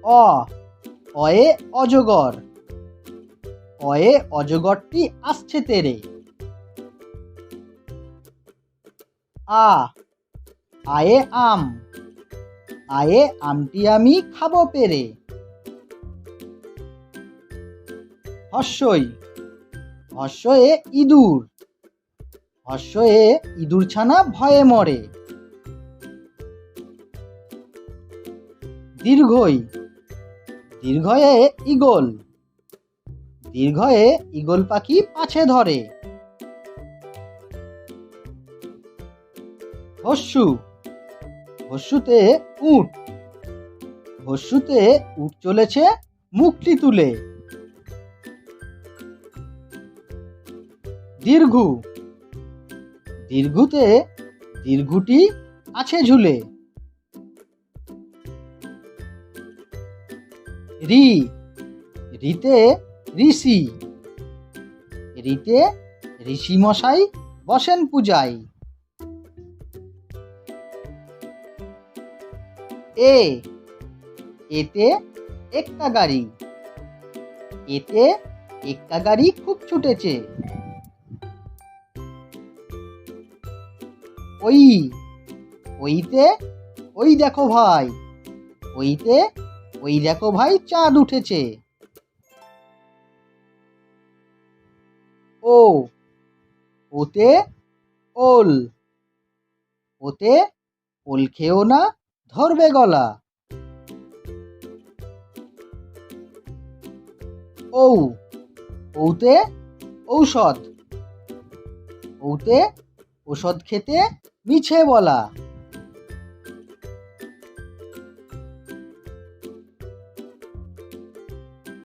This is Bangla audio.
অ অয়ে অজগর, অয়ে অজগরটি আসছে তেরে। আ আয়ে আম, আয়ে আমটি আমি খাবো পেরে। হর্ষই হর্ষয়ে ইঁদুর, হর্ষয়ে ইঁদুর ছানা ভয়ে মরে। দীর্ঘই দীর্ঘয়ে ঈগল, দীর্ঘয়ে ঈগল পাখি পাছে ধরে। হস্যু হস্যুতে উট, হস্যুতে উট চলেছে মুখটি তুলে। দীর্ঘু দীর্ঘুতে দীর্ঘুটি আছে ঝুলে। রি রিতে ঋষি, রিতে ঋষি মশাই বসেন পূজায়। এ এতে একটা গাড়ি, এতে একটা গাড়ি খুব ছুটেছে। ওই ওইতে ওই দেখো ভাই, ওইতে ওই দেখো ভাই চাঁদ উঠেছে। ও ওতে ওল, ওতে ওল খেও না ধরবে গলা। ঔ ওতে ঔষধ, ওতে ওষুধ খেতে মিছে বলা।